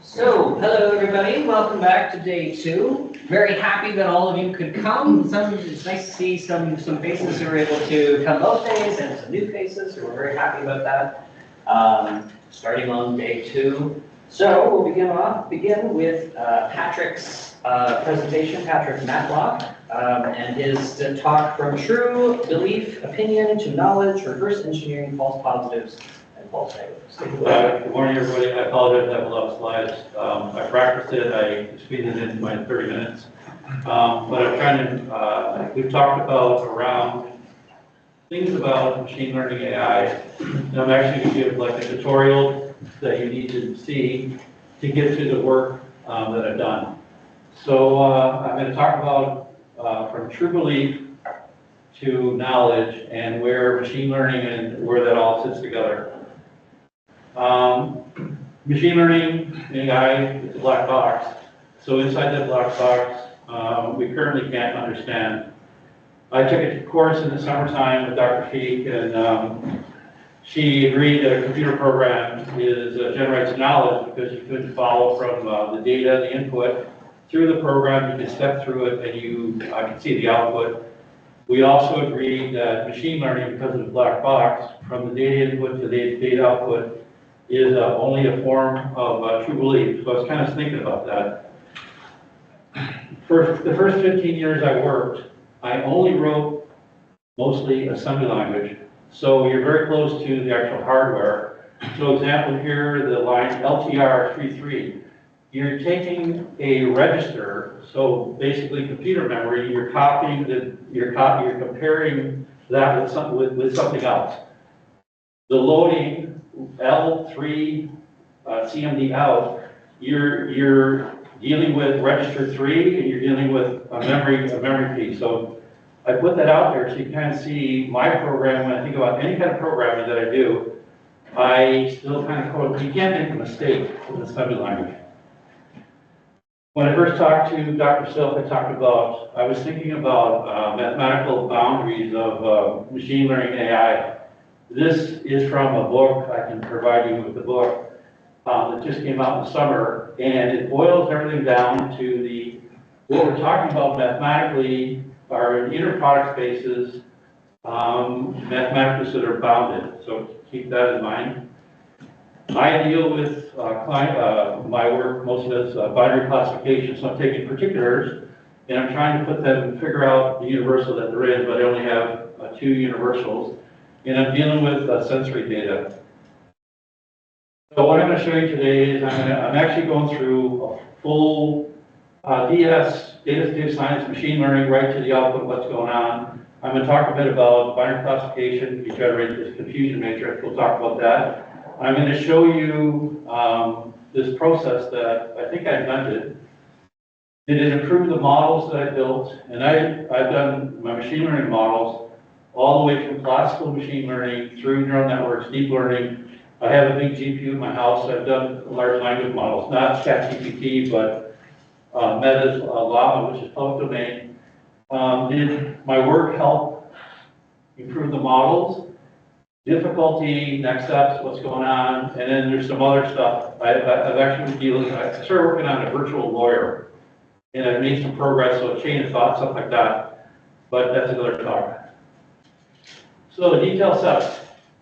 So, hello everybody, welcome back to day 2. Very happy that all of you could come. It's nice to see some faces who were able to come both days and some new faces, so we're very happy about that. Starting on day 2. So, we'll begin with Patrick's presentation, Patrick Matlock, and his talk from true belief, opinion to knowledge, reverse engineering false positives and false negatives. Good morning, everybody. I apologize, I have a lot of slides. I practiced it, I squeezed it into my 30 minutes. But I'm trying to, we've talked about around things about machine learning AI. And I'm actually going to give like a tutorial that you need to see to get to the work that I've done. So I'm going to talk about from true belief to knowledge and where machine learning and where that all sits together. Machine learning AI is a black box. So inside that black box, we currently can't understand. I took a course in the summertime with Dr. Feek, and she agreed that a computer program generates knowledge because you couldn't follow from the data, the input, through the program. You could step through it and I could see the output. We also agreed that machine learning, because of the black box, from the data input to the data output, is only a form of true belief. So I was kind of thinking about that. For the first 15 years I worked, I only wrote mostly assembly language. So you're very close to the actual hardware. So example here, the line LTR33. You're taking a register, so basically computer memory, you're copying you're comparing that with something else. The loading L3 CMD out, you're dealing with register 3 and you're dealing with a memory piece. So I put that out there so you kind of see my program. When I think about any kind of programming that I do, I still kind of code. You can't make a mistake with assembly language. When I first talked to Dr. Silk, I was thinking about mathematical boundaries of machine learning AI. This is from a book. I can provide you with the book that just came out in the summer, and it boils everything down to what we're talking about mathematically are in inner product spaces, mathematically that are bounded. So keep that in mind. I deal with my work, most of it's binary classification, so I'm taking particulars, and I'm trying to figure out the universal that there is, but I only have 2 universals. And I'm dealing with sensory data. So what I'm going to show you today is I'm actually going through a full DS, data science, machine learning, right to the output, what's going on. I'm going to talk a bit about binary classification. We generate this confusion matrix. We'll talk about that. I'm going to show you this process that I think I invented. Did it improve the models that I built? And I've done my machine learning models all the way from classical machine learning through neural networks, deep learning. I have a big GPU in my house. I've done large language models, not ChatGPT, but Meta's Llama, which is public domain. Did my work help improve the models? Difficulty, next steps, what's going on, and then there's some other stuff. I've actually been I started working on a virtual lawyer, and I've made some progress, so a chain of thought, stuff like that, but that's another talk. So the detail steps,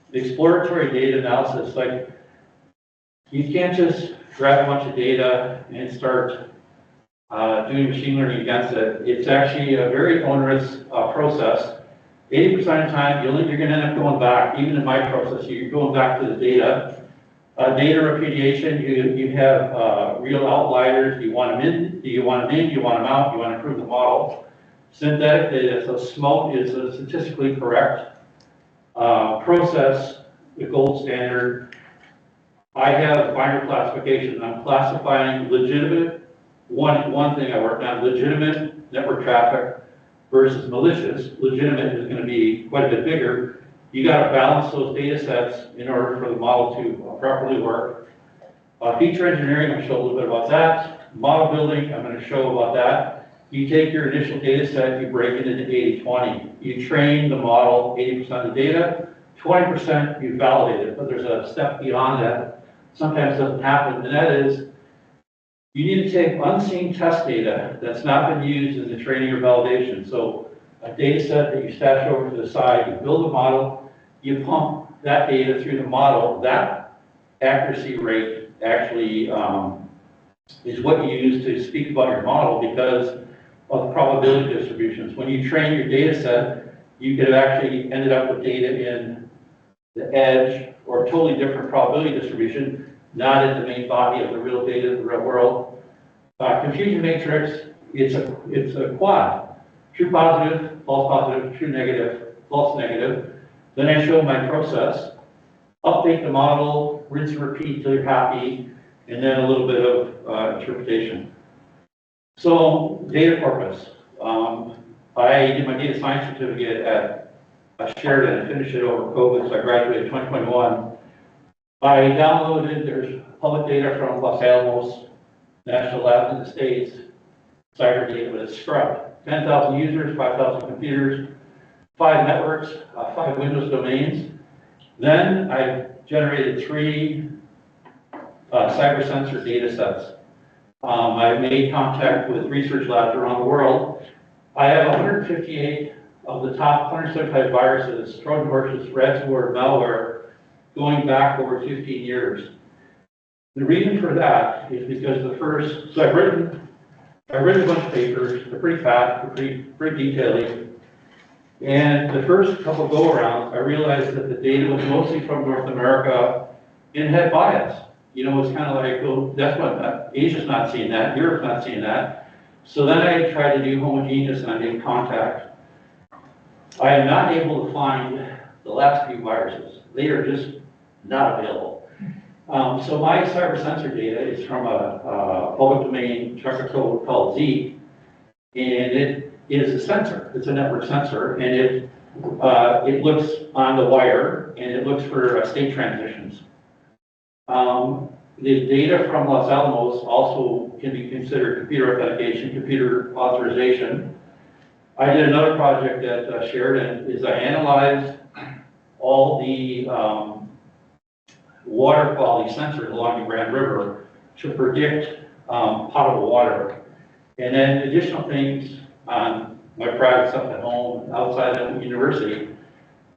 the exploratory data analysis, like you can't just grab a bunch of data and start doing machine learning against it. It's actually a very onerous process. 80% of the time, you're going to end up going back. Even in my process, you're going back to the data. Data repudiation, you have real outliers. Do you want them in? Do you want them in? Do you want them out? Do you want to improve the model? Synthetic data, so SMOKE is a statistically correct process, the gold standard. I have binary classification. I'm classifying legitimate, one thing I worked on, legitimate network traffic versus malicious. Legitimate is going to be quite a bit bigger. You got to balance those data sets in order for the model to properly work. Feature engineering, I'm going to show a little bit about that. Model building, I'm going to show about that. You take your initial data set, you break it into 80-20. You train the model 80% of the data, 20% you validate it, but there's a step beyond that. Sometimes it doesn't happen, and that is You need to take unseen test data that's not been used in the training or validation. So a data set that you stash over to the side, you build a model, you pump that data through the model, that accuracy rate actually is what you use to speak about your model because of probability distributions. When you train your data set, you could have actually ended up with data in the edge or a totally different probability distribution, not in the main body of the real data of the real world. Confusion matrix, it's a quad. True positive, false positive, true negative, false negative. Then I show my process, update the model, rinse and repeat till you're happy, and then a little bit of interpretation. So data corpus. I did my data science certificate at Sheridan and finished it over COVID, so I graduated in 2021. I downloaded, there's public data from Los Alamos National Labs in the States, cyber data, but it's scrubbed. 10,000 users, 5,000 computers, 5 networks, 5 Windows domains. Then I generated 3 cyber sensor data sets. I made contact with research labs around the world. I have 158 of the top 175 viruses, Trojan horses, ransomware, malware, going back over 15 years. The reason for that is because I've written a bunch of papers. They're pretty fast, they're pretty detailing. And the first couple go-arounds, I realized that the data was mostly from North America and had bias. You know, it's kind of like, well, that's what, Asia's not seeing that, Europe's not seeing that. So then I tried to do homogeneous and I made contact. I am not able to find the last few viruses. They are just not available. So my cyber sensor data is from a public domain checker code called Z, and it is a sensor. It's a network sensor, and it looks on the wire, and it looks for state transitions. The data from Los Alamos also can be considered computer authentication, computer authorization. I did another project at Sheridan, is I analyzed all the water quality sensors along the Grand River to predict potable water. And then additional things on my private stuff at home, outside of the university,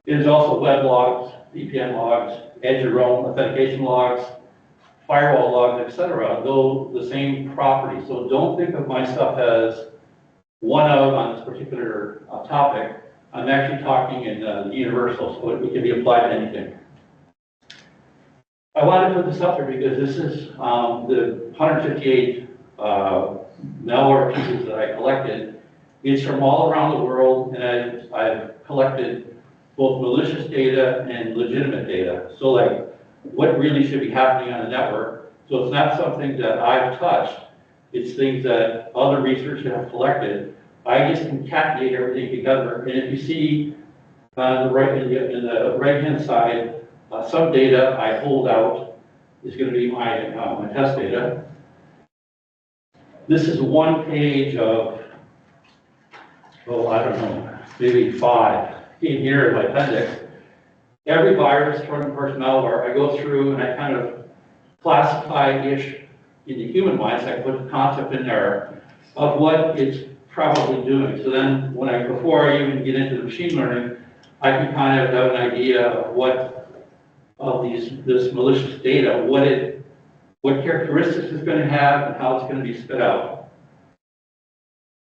is also web logs, VPN logs, edge your own authentication logs, firewall logs, etc. Though the same property. So don't think of my stuff as one of on this particular topic. I'm actually talking in the universal, so it can be applied to anything. I wanted to put this up here because this is the 158 malware pieces that I collected. It's from all around the world, and I've collected both malicious data and legitimate data. So like, what really should be happening on the network. So it's not something that I've touched. It's things that other researchers have collected. I just concatenate everything together. And if you see on the right, in the right-hand side, some data I hold out is going to be my test data. This is one page of, oh, I don't know, maybe 5 in here in my appendix. Every virus, Trojan horse malware, I go through and I kind of classify-ish in the human mind, so I put the concept in there of what it's probably doing. So then before I even get into the machine learning, I can kind of have an idea of this malicious data, what characteristics it's going to have and how it's going to be spit out.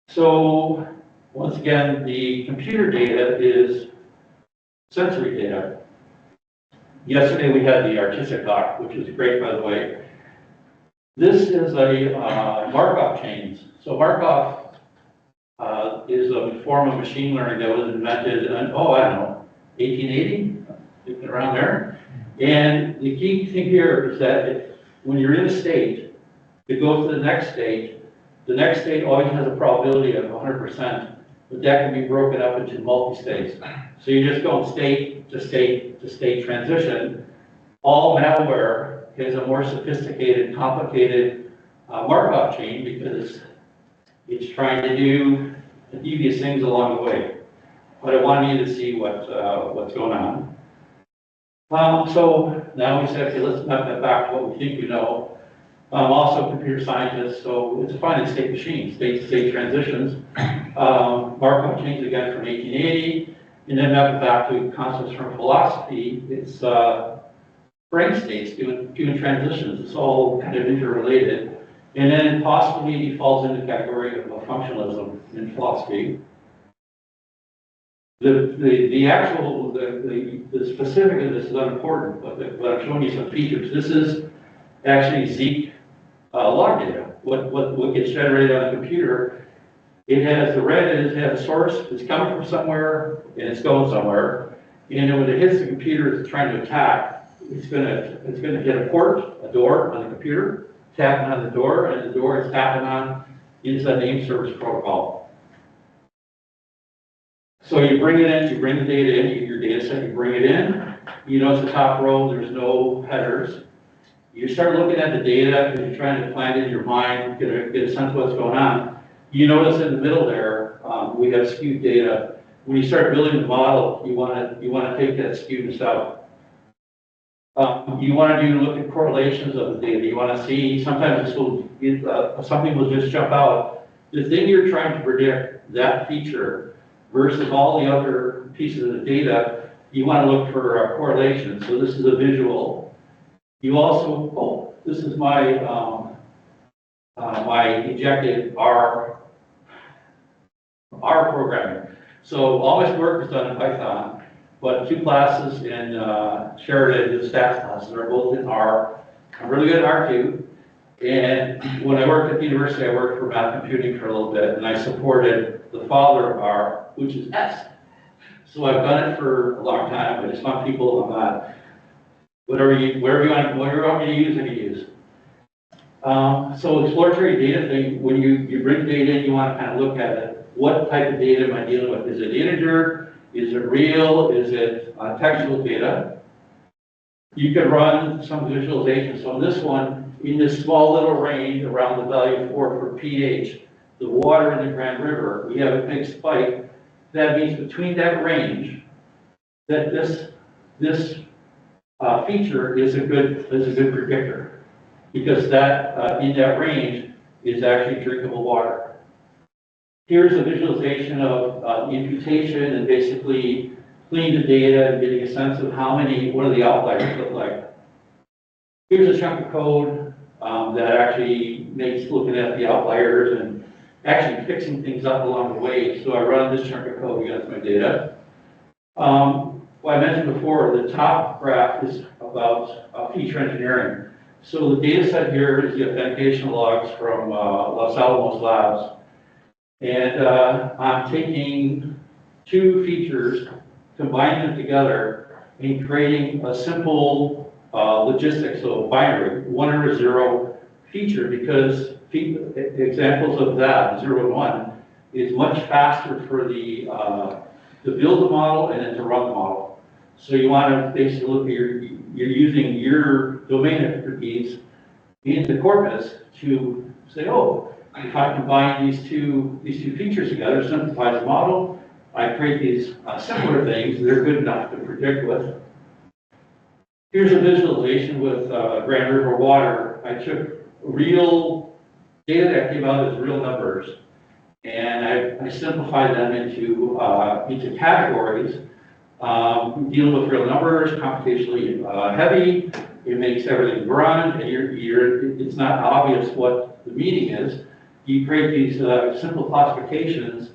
So once again, the computer data is sensory data. Yesterday we had the artistic talk, which was great, by the way. This is a Markov chains. So Markov is a form of machine learning that was invented in, I don't know, 1880, around there. And the key thing here is that when you're in a state, it goes to the next state always has a probability of 100%, but that can be broken up into multi-states. So you just go state to state to state transition. All malware is a more sophisticated, complicated Markov chain because it's trying to do devious things along the way. But I wanted you to see what's going on. So now we said, okay, let's map that back to what we think we know. I'm also a computer scientist, so it's a finite state machine, state-to-state transitions. Markov changed again from 1880, and then back to concepts from philosophy. It's brain states doing transitions. It's all kind of interrelated. And then possibly falls into the category of functionalism in philosophy. The actual, the specific of this is unimportant, but I'm showing you some features. This is actually Zeek log data. What gets generated on the computer, it has, the red is, it has a source, it's coming from somewhere, and it's going somewhere. And then when it hits the computer it's trying to attack, it's gonna hit a port, a door on the computer, tapping on the door, and the door is tapping on inside name service protocol. So you bring it in, you bring the data in, your data set, you bring it in. You notice the top row, there's no headers. You start looking at the data because you're trying to plan it in your mind, get a sense of what's going on. You notice in the middle there, we have skewed data. When you start building the model, you want to take that skewness out. You want to look at correlations of the data. You want to see, sometimes this will, something will just jump out. The thing you're trying to predict, that feature, versus all the other pieces of the data, you want to look for correlations. So this is a visual. You also, this is my my injected R programming. So all my work is done in Python, but 2 classes in Sheridan, the stats classes, are both in R. I'm really good at R too. And when I worked at the university, I worked for math computing for a little bit, and I supported the father of R, which is S. So I've done it for a long time. I just want people on that. Whatever you want me to use, I can use. So exploratory data thing, when you bring data in, you want to kind of look at it. What type of data am I dealing with? Is it integer? Is it real? Is it textual data? You can run some visualization. So in this one, in this small little range around the value 4 for pH, the water in the Grand River, we have a big spike. That means between that range, that this feature is a good predictor, because that in that range is actually drinkable water. Here's a visualization of imputation and basically cleaning the data and getting a sense of what do the outliers look like. Here's a chunk of code that actually makes looking at the outliers and actually fixing things up along the way. So I run this chunk of code against my data. Well, I mentioned before, the top graph is about feature engineering. So the data set here is the authentication logs from Los Alamos Labs. And I'm taking 2 features, combining them together, and creating a simple logistics, so binary, 1 or 0 feature, because examples of that, 0 and 1, is much faster for the to build the model and then to run the model. So you want to basically look at you're using your domain expertise in the corpus to say, oh, if I combine these two features together, simplifies the model, I create these similar things, they're good enough to predict with. Here's a visualization with Grand River water. I took real data that came out as real numbers, and I simplified them into categories. Dealing with real numbers, computationally heavy, it makes everything run, and it's not obvious what the meaning is. You create these simple classifications,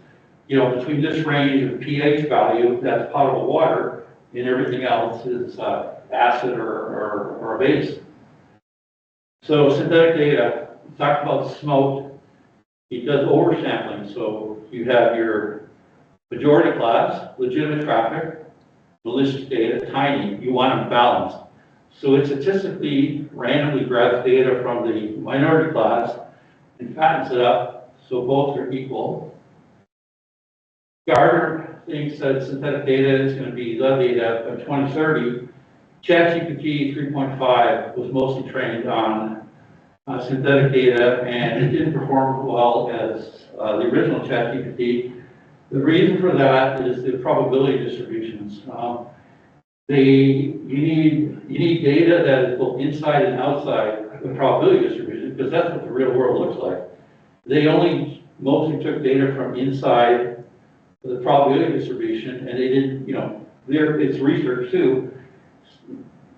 between this range of pH value, that's potable water, and everything else is acid or a base. So synthetic data, we talked about smoke. It does oversampling, so you have your majority class, legitimate traffic, malicious data, tiny, you want them balanced. So it statistically randomly grabs data from the minority class and fattens it up so both are equal. Gardner thinks that synthetic data is going to be the data by 2030. ChatGPT 3.5 was mostly trained on synthetic data, and it didn't perform well as the original ChatGPT. The reason for that is the probability distributions. You need data that is both inside and outside the probability distribution. because that's what the real world looks like. They only mostly took data from inside the probability distribution, and they didn't, it's research too.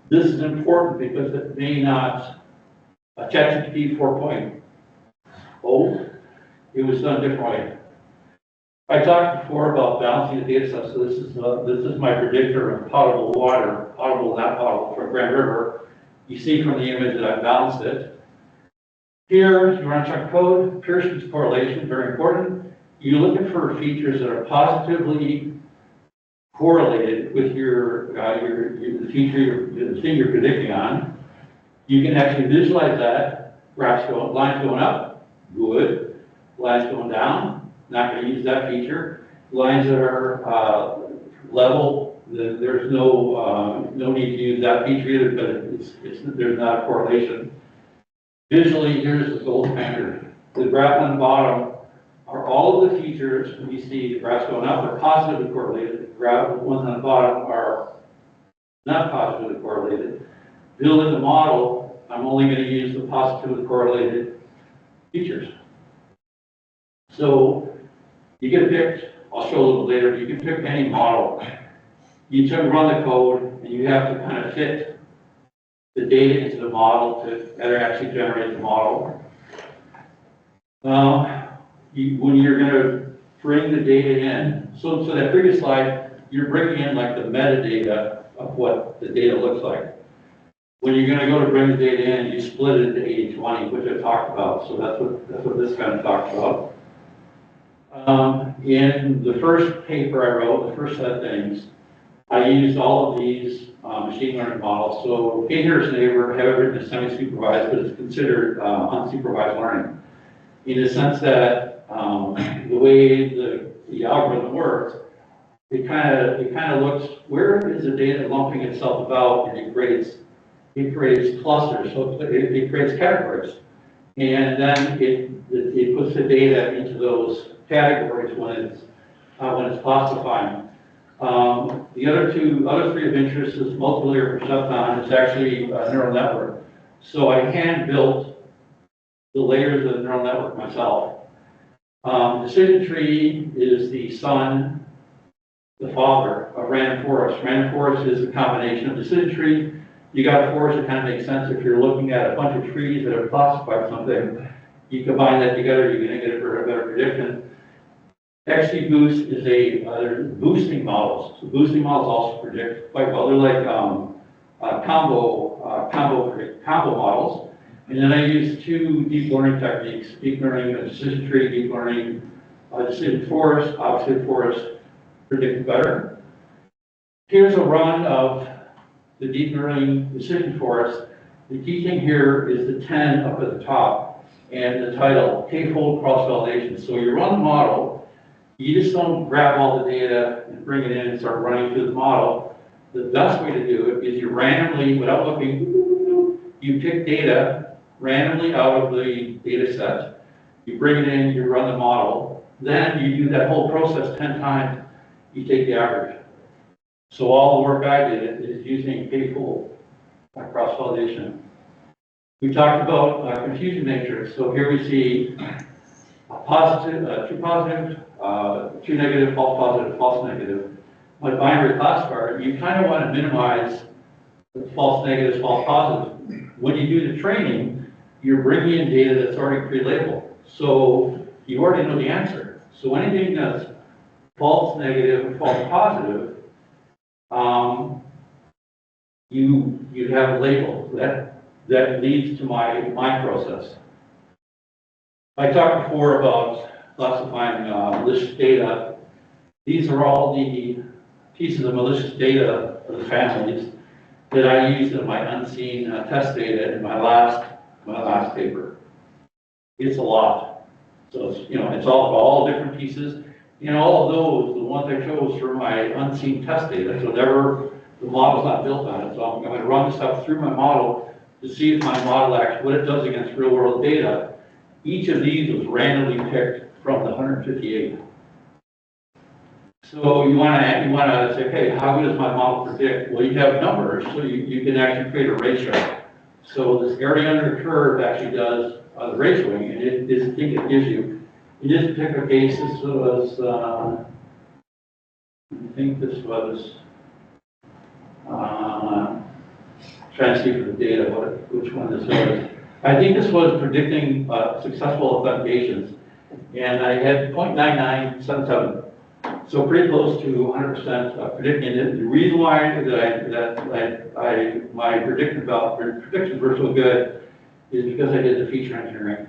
This is important because it may not, ChatGPT 4.0, it was done a different way. I talked before about balancing the data set, so this is my predictor of potable water, potable, not potable, from Grand River. You see from the image that I balanced it. Here, you run check code, Pearson's correlation, very important. You're looking for features that are positively correlated with the feature, the thing you're predicting on. You can actually visualize that. Graphs lines going up, good. Lines going down, not going to use that feature. Lines that are level, there's no need to use that feature either, but there's not a correlation. Visually, here's the gold standard. The graph on the bottom are all of the features, when you see the graphs going up, are positively correlated. The ones on the bottom are not positively correlated. Building the model, I'm only going to use the positively correlated features. So you can pick, I'll show a little later, but you can pick any model. You just run the code, and you have to kind of fit the data into the model to actually generate the model. When you're going to bring the data in, so that previous slide, you're bringing in like the metadata of what the data looks like. When you're going to go to bring the data in, you split it into 80-20, which I talked about. So that's what this kind of talks about. In the first paper I wrote, the first set of things, I used all of these machine learning models. So Painter's neighbor have everything is semi-supervised, but it's considered unsupervised learning, in the sense that the way the algorithm works, it kind of looks, where is the data lumping itself about, and it creates clusters, so it creates categories, and then it puts the data into those categories when it's classifying. The other three of interest is multilayer perceptron. It's actually a neural network. So I hand built the layers of the neural network myself. Decision tree is the son, the father of random forest. Random forest is a combination of decision tree. You got a forest that kind of makes sense if you're looking at a bunch of trees that have classified something. You combine that together, you're going to get a better prediction. XGBoost is they're boosting models. So boosting models also predict quite well. They're like combo models. And then I use two deep learning techniques: deep learning decision tree, deep learning decision forest. Obviously, forest predict better. Here's a run of the deep learning decision forest. The key thing here is the 10 up at the top and the title, k-fold cross-validation. So you run the model. You just don't grab all the data and bring it in and start running through the model. The best way to do it is you randomly, without looking, you pick data randomly out of the data set. You bring it in, you run the model. Then you do that whole process 10 times. You take the average. So all the work I did is using k-fold cross-validation. We talked about confusion matrix. So here we see a positive, true positive, true negative, false positive, false negative. Like binary classifier, you kind of want to minimize the false negatives, false positives. When you do the training, you're bringing in data that's already pre-labeled. So you already know the answer. So anything that's false negative and false positive, you have a label that leads to my process. I talked before about classifying malicious data. These are all the pieces of malicious data of the families that I used in my unseen test data in my last paper. It's a lot. So it's all different pieces. And all of those, the ones I chose for my unseen test data, so the model's not built on it. So I'm going to run the stuff through my model to see if my model actually, what it does against real world data. Each of these was randomly picked from the 158. So you want to say, okay, how good does my model predict? Well, you have numbers, so you can actually create a ratio. So this area under the curve actually does the ratioing, and I think it gives you, in this particular case, this was, I think this was, trying to see for the data, which one this was. I think this was predicting successful authentications, and I had 0.9977. So pretty close to 100% predicting it. The reason why my predictions were so good is because I did the feature engineering.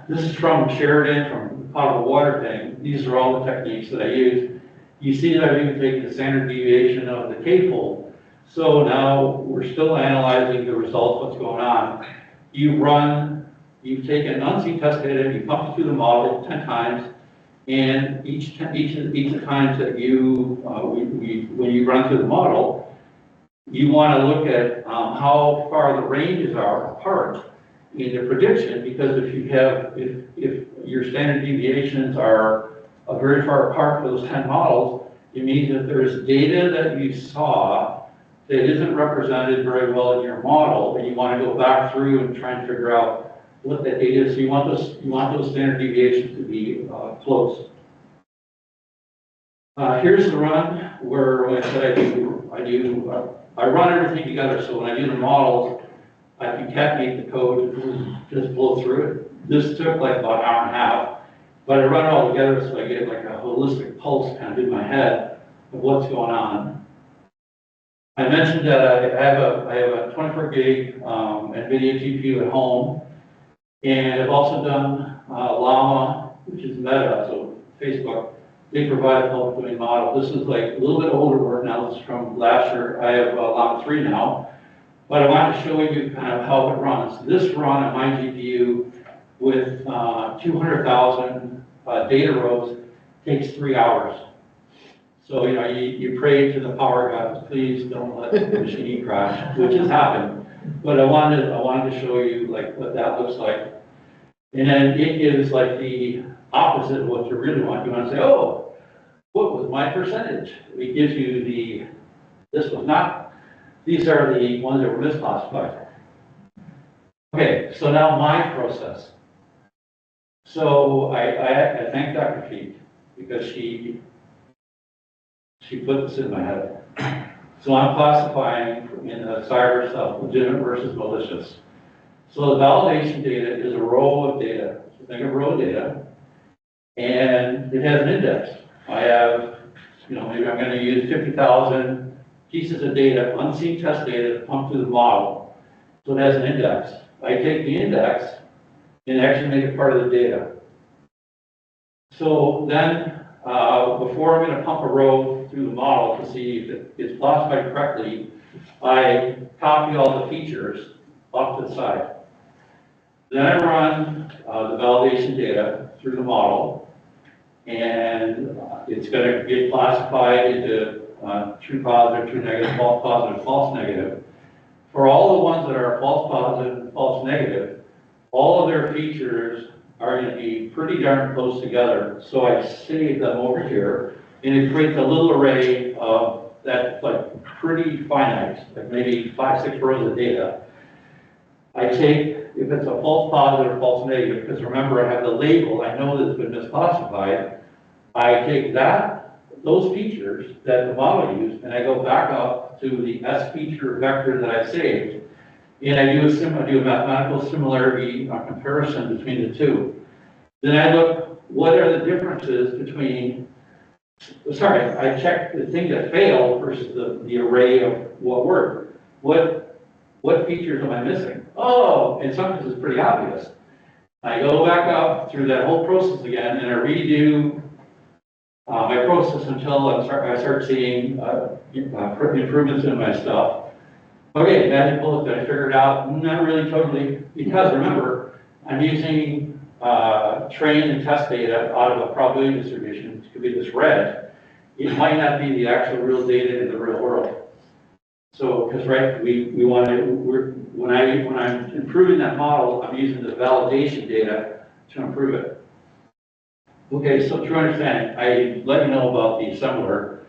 This is from Sheridan, from the potable water thing. These are all the techniques that I use. You see that I've even taken the standard deviation of the K-fold. So now we're still analyzing the results, what's going on. You've taken unseen test data, you pump it through the model 10 times, and each of the times that when you run through the model, you want to look at how far the ranges are apart in the prediction, because if your standard deviations are very far apart for those 10 models, it means that there's data that you saw that isn't represented very well in your model, and you want to go back through and try and figure out what that data is. So you want those standard deviations to be close. Here's the run where, like I said, I run everything together. So when I do the models, I concatenate the code and just blow through it. This took like about an hour and a half, but I run it all together so I get like a holistic pulse kind of in my head of what's going on. I mentioned that I have a 24 gig NVIDIA GPU at home, and I've also done Llama, which is Meta, so Facebook. They provide a public domain model. This is like a little bit older work now. This is from last year. I have Llama 3 now. But I wanted to show you kind of how it runs. This run on my GPU with 200,000 data rows takes 3 hours. So, you know, you pray to the power gods, please don't let the machine crash, which has happened. But I wanted to show you like what that looks like. And then it gives like the opposite of what you really want. You want to say, oh, what was my percentage? It gives you these are the ones that were misclassified. Okay, so now my process. So I thank Dr. Feet because she put this in my head. So I'm classifying in the cyber stuff, legitimate versus malicious. So the validation data is a row of data. So think of row data, and it has an index. I have, you know, maybe I'm going to use 50,000 pieces of data, unseen test data, to pump through the model. So it has an index. I take the index and actually make it part of the data. So then, before I'm going to pump a row through the model to see if it is classified correctly, I copy all the features off to the side. Then I run the validation data through the model, and it's going to get classified into true positive, true negative, false positive, false negative. For all the ones that are false positive and false negative, all of their features are going to be pretty darn close together. So I save them over here, and it creates a little array of that's like pretty finite, like maybe 5, 6 rows of data. I take, if it's a false positive or false negative, because remember I have the label, I know that it's been misclassified, I take those features that the model used, and I go back up to the S feature vector that I saved, and I do a mathematical similarity comparison between the two. Then I look, what are the differences between, I check the thing that failed versus the array of what worked. What features am I missing? Oh, and sometimes it's pretty obvious. I go back up through that whole process again, and I redo my process until I start seeing improvements in my stuff. Okay, magic bullet, did I figure it out? Not really totally, because remember, I'm using train and test data out of a probability distribution. It could be this red. It might not be the actual real data in the real world. So, because right, we want to, when I'm improving that model, I'm using the validation data to improve it. Okay, so to understand, I let you know about the assembler.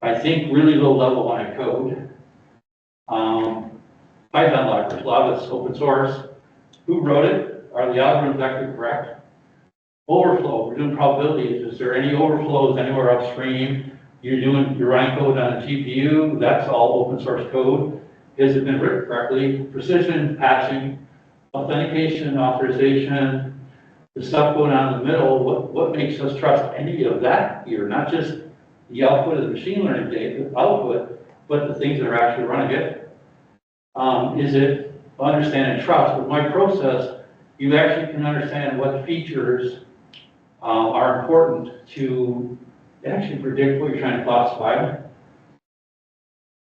I think really low level when I code. Python libraries. A lot of it's open source. Who wrote it? Are the algorithms actually correct? Overflow, we're doing probabilities. Is there any overflows anywhere upstream? You're running code on a GPU, that's all open source code. Has it been written correctly? Precision, patching, authentication, authorization, the stuff going on in the middle, what makes us trust any of that here? Not just the output of the machine learning data, output, but the things that are actually running it. Is it understand and trust? With my process, you actually can understand what features are important to actually predict what you're trying to classify.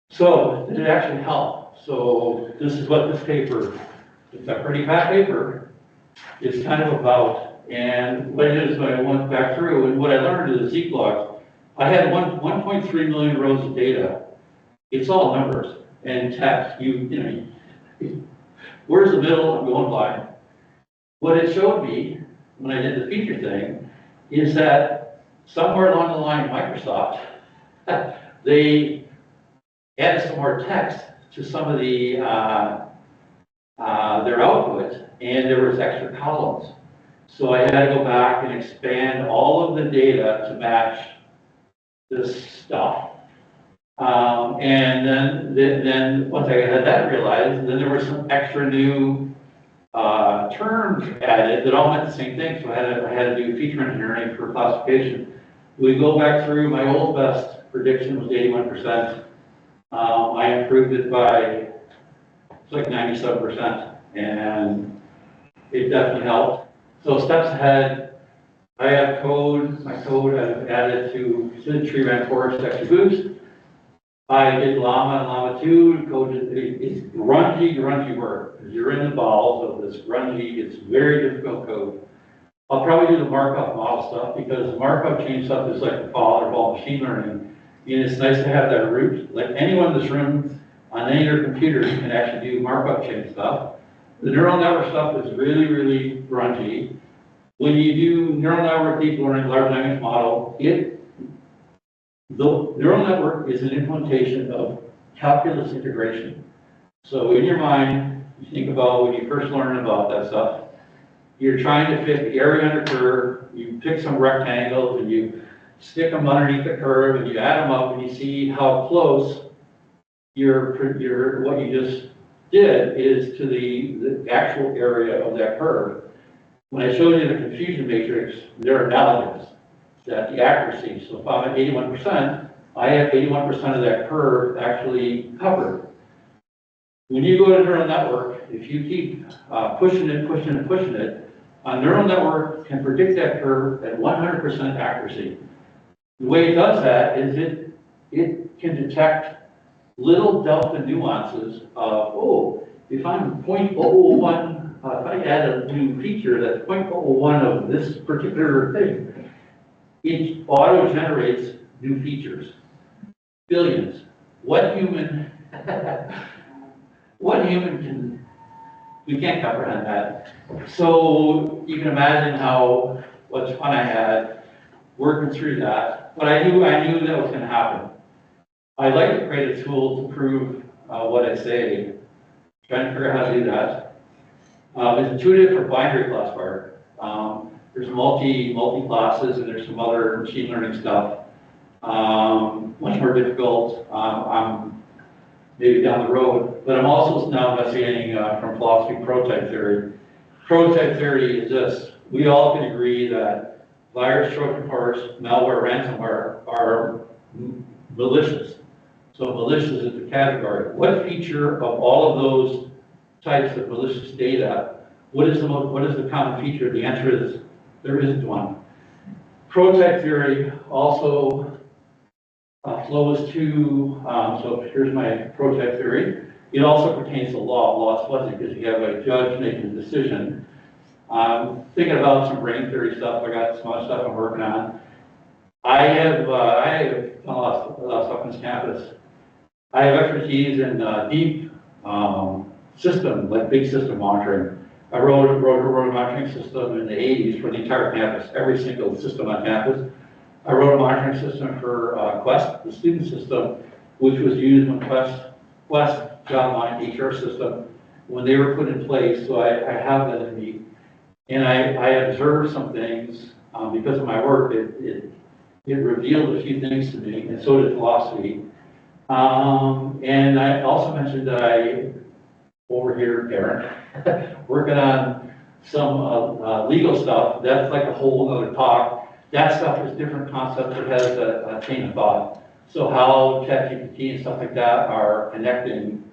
So, did it actually help? So, this is what this paper, it's a pretty fat paper, is kind of about. And what it is, when I went back through, and what I learned is Zeek logs. I had 1.3 million rows of data. It's all numbers and text. Where's the middle? I'm going blind. What it showed me when I did the feature thing is that somewhere along the line, Microsoft, they added some more text to some of the their output, and there was extra columns. So I had to go back and expand all of the data to match this stuff. And then once I had that realized, then there were some extra new terms added that all meant the same thing. So I had to do feature engineering for classification. We go back through, my old best prediction was 81%. I improved it by, it's like 97%, and it definitely helped. So steps ahead, I have my code I've added to tree ran forest extra boost. I did Llama and Llama 2, code it's grungy work. You're in the bowels of this grungy, it's very difficult code. I'll probably do the markup model stuff because the markup chain stuff is like the father of all machine learning. And it's nice to have that root. Like anyone in this room on any of their computers can actually do markup chain stuff. The neural network stuff is really, really grungy. When you do neural network deep learning, large language model, the neural network is an implementation of calculus integration. So in your mind, you think about when you first learn about that stuff, you're trying to fit the area under curve, you pick some rectangles and you stick them underneath the curve and you add them up and you see how close what you just did is to the actual area of that curve. When I showed you the confusion matrix, they're analogous, that the accuracy. So if I'm at 81%, I have 81% of that curve actually covered. When you go to neural network, if you keep pushing it, a neural network can predict that curve at 100% accuracy. The way it does that is it can detect little delta nuances of, if I'm 0.001, if I add a new feature that's 0.001 of this particular thing, it auto-generates new features. Billions. What human we can't comprehend that. So you can imagine what fun I had working through that. But I knew that was going to happen. I'd like to create a tool to prove what I say. Trying to figure out how to do that. It's intuitive for binary classifier. There's multi classes and there's some other machine learning stuff. Much more difficult. I'm maybe down the road, but I'm also now investigating from philosophy prototype theory. Prototype theory is this: we all can agree that virus, Trojan horse, malware, ransomware are malicious. So malicious is the category. What feature of all of those types of malicious data, what is the common feature? The answer is there isn't one. Prototype theory also flows to, so here's my prototype theory. It also pertains to law. Law is fuzzy because you have a judge making a decision. Thinking about some brain theory stuff. I got some other stuff I'm working on. I have done a lot of stuff on this campus. I have expertise in deep system, like big system monitoring. I wrote a monitoring system in the 80s for the entire campus, every single system on campus. I wrote a monitoring system for Quest, the student system, which was used when Quest job on HR system when they were put in place, so I have that in me. And I observed some things, because of my work, it revealed a few things to me, and so did philosophy. And I also mentioned that over here, Karen, working on some legal stuff. That's like a whole other talk. That stuff is different concepts. It has a chain of thought. So how ChatGPT and stuff like that are connecting.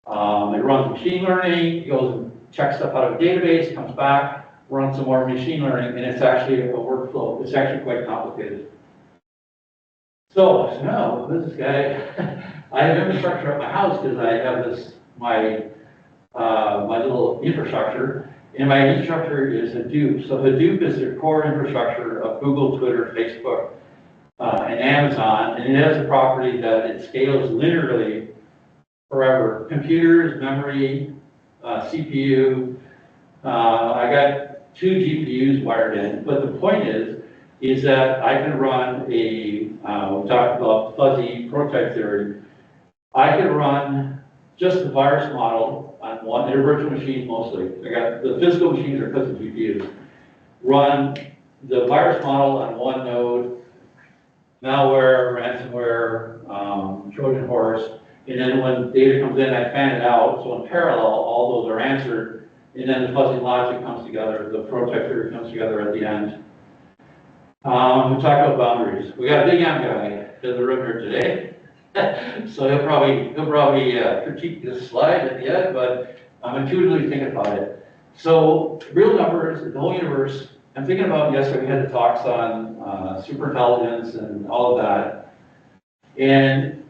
It runs machine learning, it goes and checks stuff out of a database, comes back, runs some more machine learning, and it's actually a workflow. It's actually quite complicated. So I said, no, this guy, I have infrastructure at my house because I have this, my little infrastructure, and my infrastructure is Hadoop. So Hadoop is the core infrastructure of Google, Twitter, Facebook, and Amazon, and it has the property that it scales linearly forever. Computers, memory, CPU, I got 2 GPUs wired in, but the point is that I can run we talked about fuzzy prototype theory. I can run just the virus model on one, they're virtual machines mostly. I got the physical machines are because of GPUs. Run the virus model on one node, malware, ransomware, Trojan horse, and then when data comes in, I fan it out. So in parallel, all those are answered, and then the fuzzy logic comes together, the prototype theory comes together at the end. We talk about boundaries. We got a big M guy in the room here today, so he'll probably critique this slide at the end, but I'm intuitively thinking about it. So real numbers, the whole universe. I'm thinking about yesterday we had the talks on superintelligence and all of that, and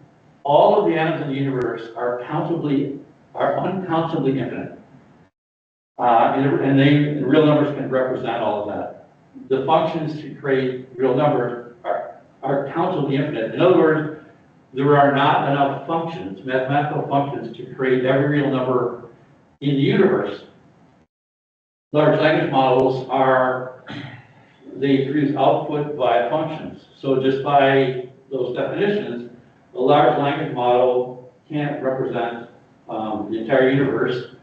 all of the atoms in the universe are uncountably infinite, and real numbers can represent all of that. The functions to create real numbers are countably infinite. In other words, there are not enough functions, mathematical functions, to create every real number in the universe. Large language models they produce output via functions. So just by those definitions, a large language model can't represent the entire universe,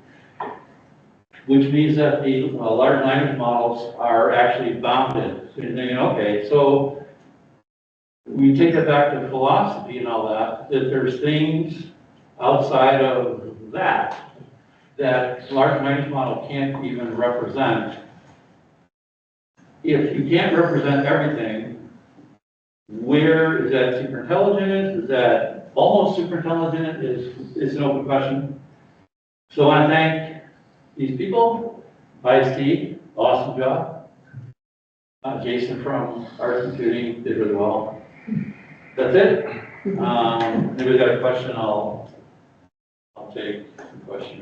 which means that the large language models are actually bounded. So you're thinking, okay, so we take it back to philosophy and all that there's things outside of that large language model can't even represent. If you can't represent everything, where is that super intelligent? Is that almost super intelligent? It's an open question. So I want to thank these people. IST, awesome job. Jason from Arts Computing did really well. That's it. If anybody's got a question, I'll take the question.